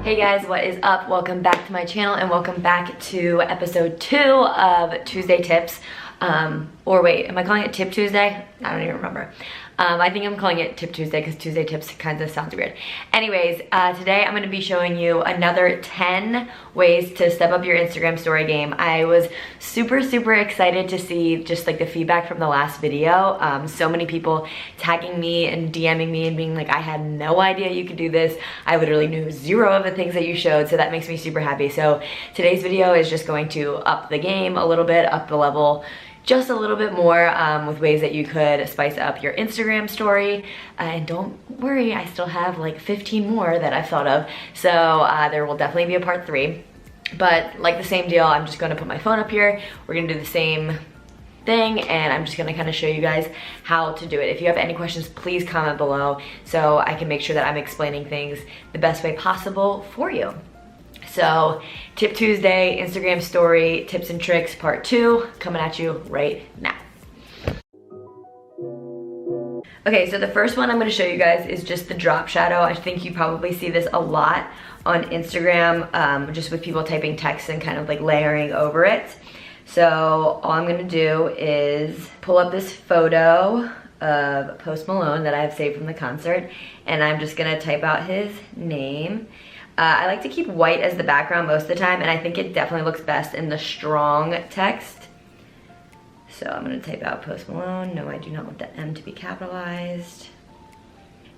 Hey guys, what is up? Welcome back to my channel and welcome back to episode 2 of Tuesday Tips. Or wait, am I calling it Tip Tuesday? I don't even remember. I think I'm calling it Tip Tuesday because Tuesday Tips kind of sounds weird. Anyways, today I'm going to be showing you another 10 ways to step up your Instagram story game. I was super excited to see just like the feedback from the last video. So many people tagging me and DMing me and being like, I had no idea you could do this. I literally knew zero of the things that you showed, so that makes me super happy. So today's video is just going to up the game a little bit, up the level just a little bit more with ways that you could spice up your Instagram story. And don't worry, I still have like 15 more that I've thought of. So there will definitely be a part 3. But like the same deal, I'm just gonna put my phone up here. We're gonna do the same thing and I'm just gonna kind of show you guys how to do it. If you have any questions, please comment below so I can make sure that I'm explaining things the best way possible for you. So, Tip Tuesday, Instagram story, tips and tricks, part 2, coming at you right now. Okay, so the first one I'm gonna show you guys is just the drop shadow. I think you probably see this a lot on Instagram, just with people typing text and kind of like layering over it. So, all I'm gonna do is pull up this photo of Post Malone that I have saved from the concert, and I'm just gonna type out his name. I like to keep white as the background most of the time, and I think it definitely looks best in the strong text. So I'm gonna type out Post Malone. No, I do not want the M to be capitalized.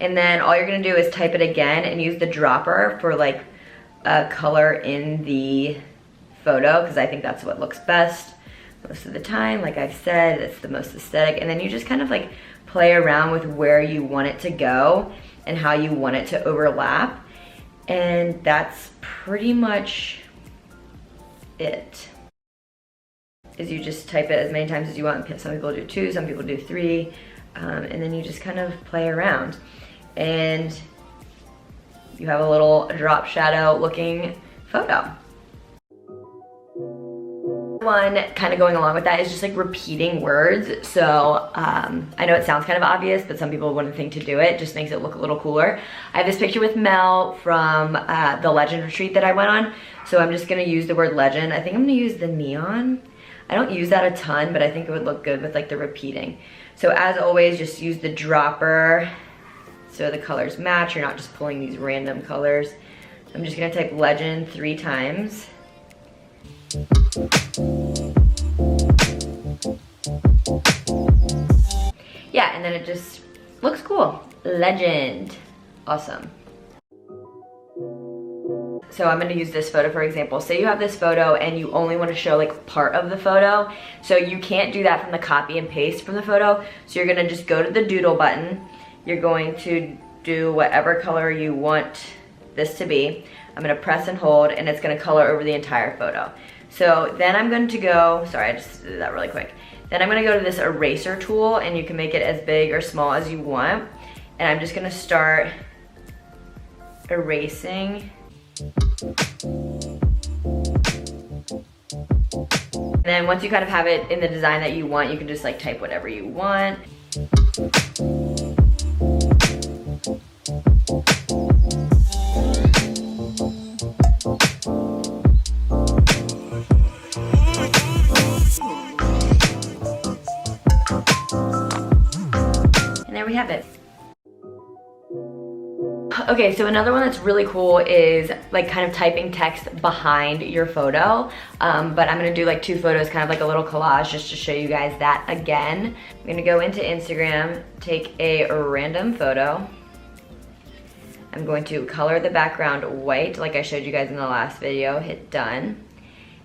And then all you're gonna do is type it again and use the dropper for like a color in the photo, because I think that's what looks best most of the time. Like I've said, it's the most aesthetic. And then you just kind of like play around with where you want it to go and how you want it to overlap. And that's pretty much it. Is you just type it as many times as you want. Some people do 2, some people do 3, and then you just kind of play around. And you have a little drop shadow looking photo. One kind of going along with that is just like repeating words. So I know it sounds kind of obvious, but some people wouldn't think to do it. Just makes it look a little cooler. I have this picture with Mel from the Legend retreat that I went on. So I'm just gonna use the word legend. I think I'm gonna use the neon. I don't use that a ton, but I think it would look good with like the repeating. So as always, just use the dropper so the colors match. You're not just pulling these random colors. So I'm just gonna type legend 3 times. Yeah, and then it just looks cool. Legend. Awesome. So I'm gonna use this photo for example. Say you have this photo and you only wanna show like part of the photo. So you can't do that from the copy and paste from the photo. So you're gonna just go to the doodle button. You're going to do whatever color you want this to be. I'm gonna press and hold and it's gonna color over the entire photo. So then I'm going to go, sorry, I just did that really quick. Then I'm gonna go to this eraser tool and you can make it as big or small as you want. And I'm just gonna start erasing. And then once you kind of have it in the design that you want, you can just like type whatever you want. There we have it. Okay, so another one that's really cool is like kind of typing text behind your photo. But I'm gonna do like 2 photos, kind of like a little collage just to show you guys that again. I'm gonna go into Instagram, take a random photo. I'm going to color the background white like I showed you guys in the last video, hit done.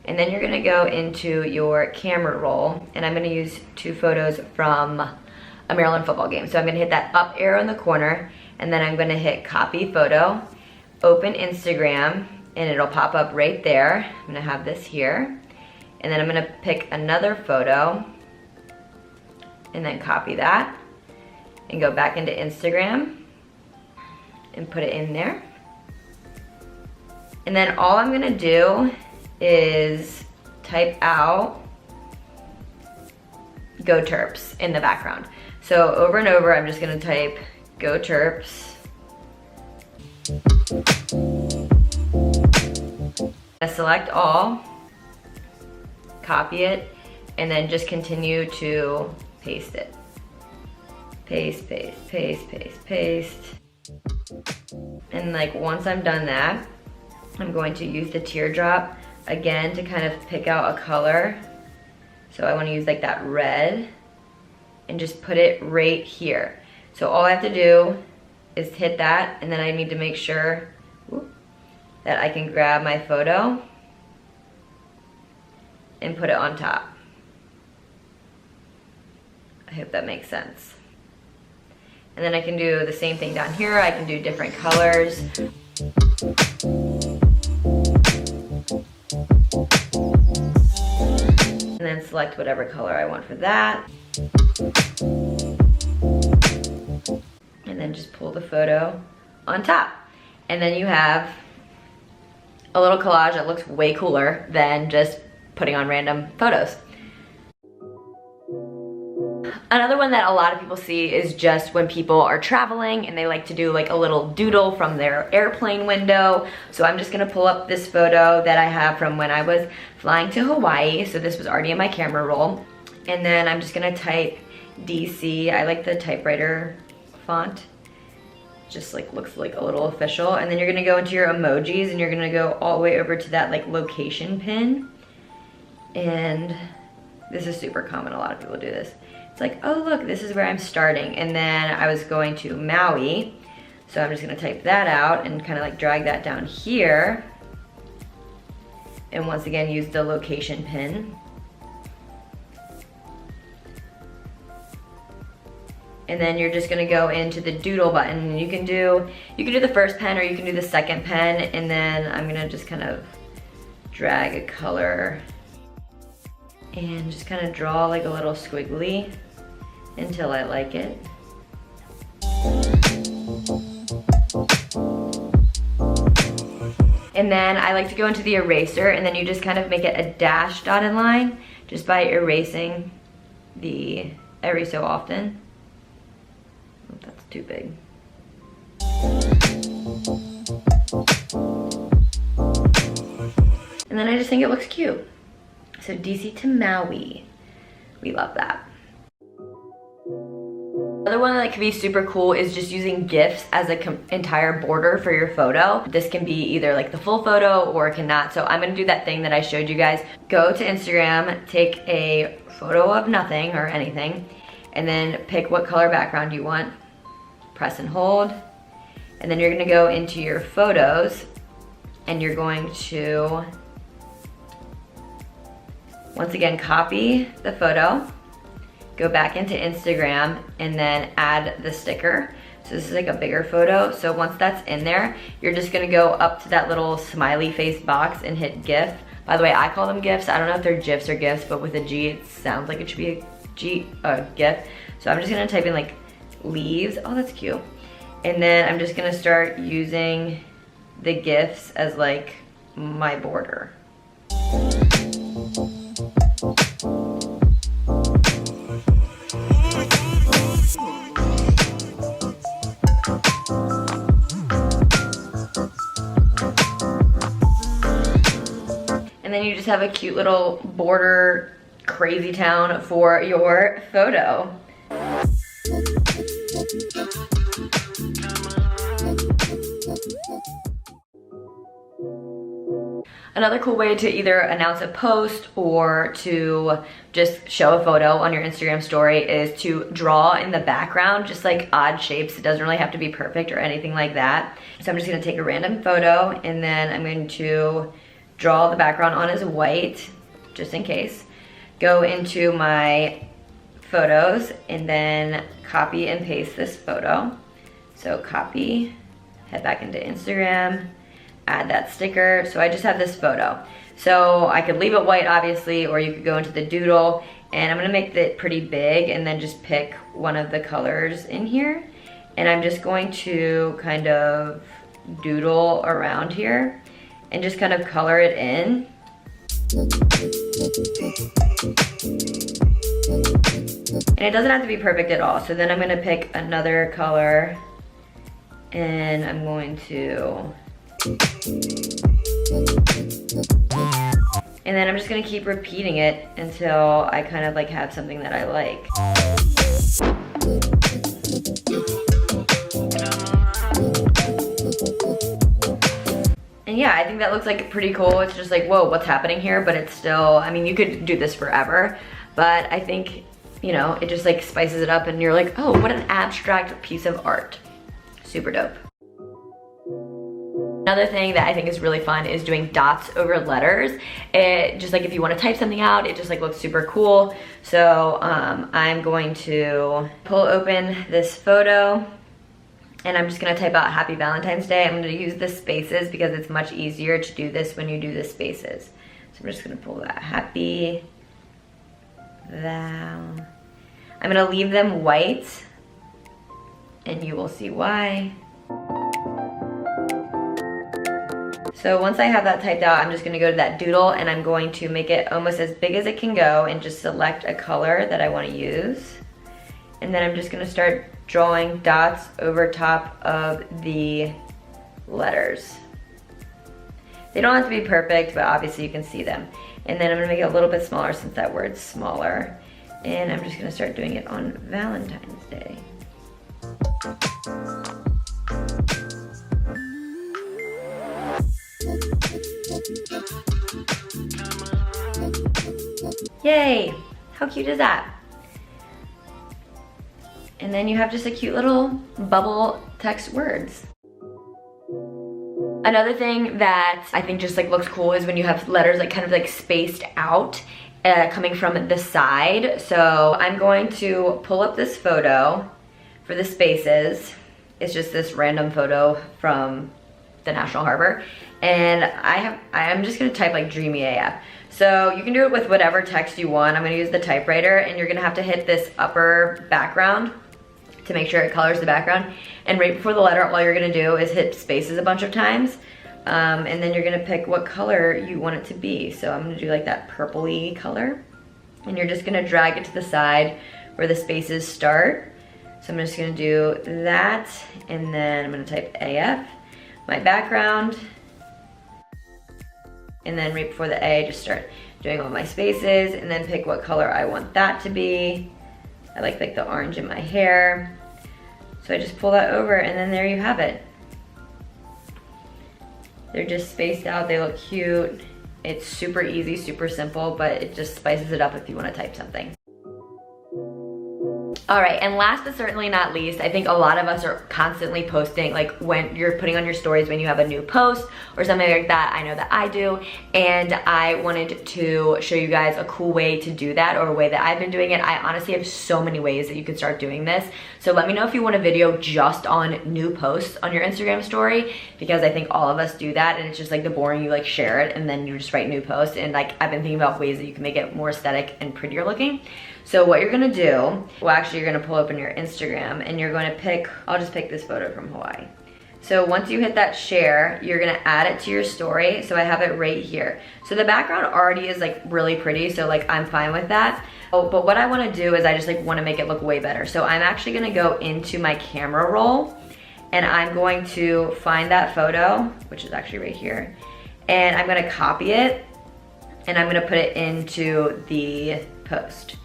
And then you're gonna go into your camera roll and I'm gonna use 2 photos from a Maryland football game. So I'm gonna hit that up arrow in the corner and then I'm gonna hit copy photo, open Instagram, and it'll pop up right there. I'm gonna have this here. And then I'm gonna pick another photo and then copy that and go back into Instagram and put it in there. And then all I'm gonna do is type out Go Terps in the background. So over and over, I'm just gonna type Go Terps. Select all, copy it, and then just continue to paste it. Paste, paste, paste, paste, paste. And like once I'm done that, I'm going to use the teardrop again to kind of pick out a color. So I want to use like that red and just put it right here. So all I have to do is hit that, and then I need to make sure that I can grab my photo and put it on top. I hope that makes sense. And then I can do the same thing down here. I can do different colors. And then select whatever color I want for that. And then just pull the photo on top. And then you have a little collage that looks way cooler than just putting on random photos. Another one that a lot of people see is just when people are traveling and they like to do like a little doodle from their airplane window. So I'm just gonna pull up this photo that I have from when I was flying to Hawaii. So this was already in my camera roll. And then I'm just gonna type DC. I like the typewriter font. Just like looks like a little official. And then you're gonna go into your emojis and you're gonna go all the way over to that like location pin. And this is super common, a lot of people do this. It's like, oh look, this is where I'm starting. And then I was going to Maui. So I'm just gonna type that out and kind of like drag that down here. And once again, use the location pin. And then you're just gonna go into the doodle button. You can do the first pen or you can do the second pen. And then I'm gonna just kind of drag a color and just kind of draw like a little squiggly until I like it. And then I like to go into the eraser, and then you just kind of make it a dashed dotted line just by erasing the every so often. Oh, that's too big. And then I just think it looks cute. So DC to Maui, we love that. Another one that could be super cool is just using GIFs as an entire border for your photo. This can be either like the full photo or it cannot. So I'm gonna do that thing that I showed you guys. Go to Instagram, take a photo of nothing or anything, and then pick what color background you want. Press and hold. And then you're gonna go into your photos and you're going to, once again, copy the photo, go back into Instagram, and then add the sticker. So this is like a bigger photo. So once that's in there, you're just gonna go up to that little smiley face box and hit GIF. By the way, I call them GIFs. I don't know if they're GIFs or GIFs, but with a G, it sounds like it should be a GIF. So I'm just gonna type in like leaves. Oh, that's cute. And then I'm just gonna start using the GIFs as like my border. And then you just have a cute little border crazy town for your photo. Another cool way to either announce a post or to just show a photo on your Instagram story is to draw in the background, just like odd shapes. It doesn't really have to be perfect or anything like that. So I'm just gonna take a random photo and then I'm going to draw the background on as white, just in case. Go into my photos and then copy and paste this photo. So copy, head back into Instagram, add that sticker. So I just have this photo. So I could leave it white, obviously, or you could go into the doodle, and I'm gonna make it pretty big and then just pick one of the colors in here. And I'm just going to kind of doodle around here and just kind of color it in. And it doesn't have to be perfect at all. So then I'm gonna pick another color And I'm going to, and then I'm just gonna keep repeating it until I kind of like have something that I like. And yeah, I think that looks like pretty cool. It's just like, whoa, what's happening here? But it's still, I mean, you could do this forever, but I think, you know, it just like spices it up and you're like, oh, what an abstract piece of art. Super dope. Another thing that I think is really fun is doing dots over letters. It just like if you want to type something out, it just like looks super cool. So I'm going to pull open this photo and I'm just gonna type out Happy Valentine's Day. I'm gonna use the spaces because it's much easier to do this when you do the spaces. So I'm just gonna pull that Happy Val. I'm gonna leave them white and you will see why. So once I have that typed out, I'm just gonna go to that doodle and I'm going to make it almost as big as it can go and just select a color that I wanna use. And then I'm just gonna start drawing dots over top of the letters. They don't have to be perfect, but obviously you can see them. And then I'm gonna make it a little bit smaller since that word's smaller. And I'm just gonna start doing it on Valentine's Day. Yay! How cute is that? And then you have just a cute little bubble text words. Another thing that I think just like looks cool is when you have letters like kind of like spaced out coming from the side. So I'm going to pull up this photo for the spaces. It's just this random photo from the National Harbor. And I'm just gonna type like Dreamy AF. So you can do it with whatever text you want. I'm gonna use the typewriter and you're gonna have to hit this upper background to make sure it colors the background. And right before the letter, all you're gonna do is hit spaces a bunch of times. And then you're gonna pick what color you want it to be. So I'm gonna do like that purpley color. And you're just gonna drag it to the side where the spaces start. So I'm just gonna do that. And then I'm gonna type AF, my background. And then right before the A, just start doing all my spaces and then pick what color I want that to be. I like the orange in my hair. So I just pull that over and then there you have it. They're just spaced out, they look cute. It's super easy, super simple, but it just spices it up if you want to type something. All right, and last but certainly not least, I think a lot of us are constantly posting, like when you're putting on your stories when you have a new post or something like that. I know that I do, and I wanted to show you guys a cool way to do that, or a way that I've been doing it. I honestly have so many ways that you can start doing this. So let me know if you want a video just on new posts on your Instagram story, because I think all of us do that, and it's just like the boring, you like share it and then you just write new posts. And like I've been thinking about ways that you can make it more aesthetic and prettier looking. So what you're gonna do, well actually you're gonna pull open your Instagram and you're gonna pick, I'll just pick this photo from Hawaii. So once you hit that share, you're gonna add it to your story. So I have it right here. So the background already is like really pretty, so like I'm fine with that. Oh, but what I wanna do is I just like wanna make it look way better. So I'm actually gonna go into my camera roll and I'm going to find that photo, which is actually right here. And I'm gonna copy it and I'm gonna put it into the post.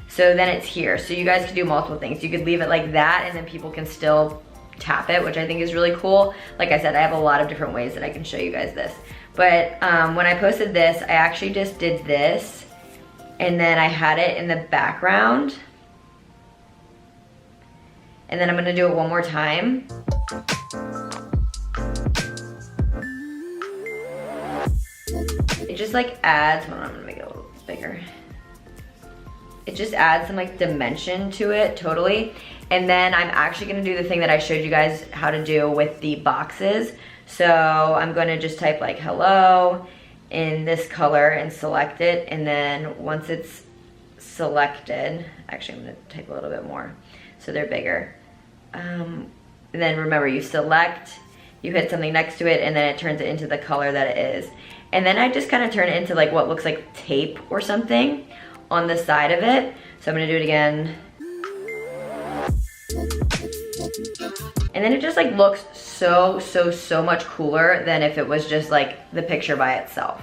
So then it's here. So you guys can do multiple things. You could leave it like that and then people can still tap it, which I think is really cool. Like I said, I have a lot of different ways that I can show you guys this. But when I posted this, I actually just did this and then I had it in the background. And then I'm gonna do it one more time. It just like adds, hold on, I'm gonna make it a little bigger. It just adds some like dimension to it, totally. And then I'm actually gonna do the thing that I showed you guys how to do with the boxes. So I'm gonna just type like hello in this color and select it. And then once it's selected, actually I'm gonna type a little bit more so they're bigger. And then remember, you select, you hit something next to it, and then it turns it into the color that it is. And then I just kind of turn it into like what looks like tape or something on the side of it. So I'm gonna do it again. And And then it just like looks so much cooler than if it was just like the picture by itself,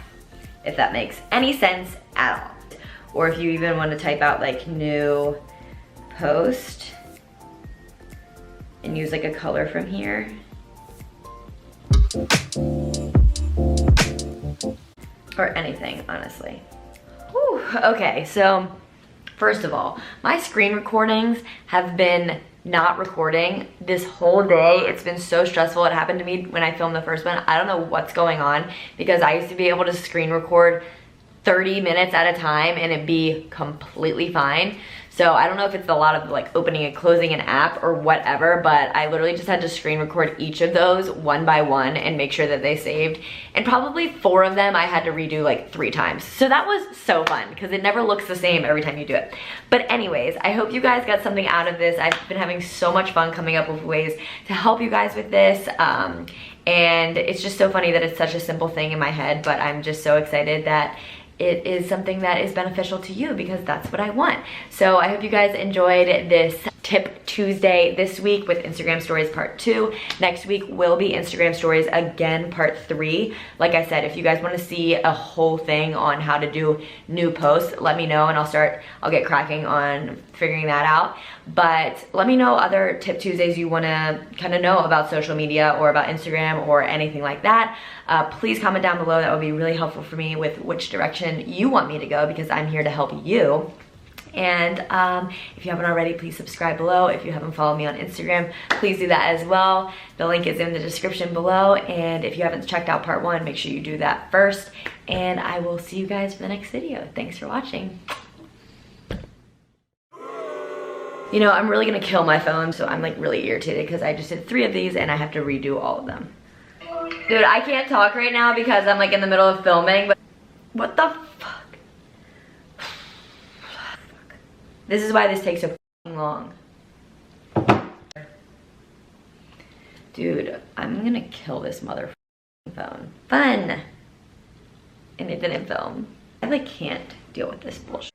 if that makes any sense at all. Or if you even want to type out like new post and use like a color from here. Or anything, honestly. Whew, okay, so first of all, my screen recordings have been not recording this whole day. It's been so stressful. It happened to me when I filmed the first one. I don't know what's going on, because I used to be able to screen record 30 minutes at a time and it'd be completely fine. So I don't know if it's a lot of like opening and closing an app or whatever, but I literally just had to screen record each of those one by one and make sure that they saved. And probably 4 of them I had to redo like 3 times. So that was so fun because it never looks the same every time you do it. But anyways, I hope you guys got something out of this. I've been having so much fun coming up with ways to help you guys with this. And it's just so funny that it's such a simple thing in my head, but I'm just so excited that it is something that is beneficial to you, because that's what I want. So I hope you guys enjoyed this Tip Tuesday this week with Instagram Stories Part 2. Next week will be Instagram Stories again, Part 3. Like I said, if you guys want to see a whole thing on how to do new posts, let me know and I'll get cracking on figuring that out. But let me know other Tip Tuesdays you want to kind of know about social media or about Instagram or anything like that. Please comment down below. That would be really helpful for me with which direction you want me to go, because I'm here to help you. And if you haven't already, please subscribe below. If you haven't followed me on Instagram, please do that as well. The link is in the description below. And if you haven't checked out part 1, make sure you do that first. And I will see you guys for the next video. Thanks for watching. You know, I'm really gonna kill my phone, so I'm like really irritated because I just did 3 of these and I have to redo all of them. Dude, I can't talk right now because I'm like in the middle of filming, but what the fuck? This is why this takes so long. Dude, I'm gonna kill this mother phone. Fun! And it didn't film. I like can't deal with this bullshit.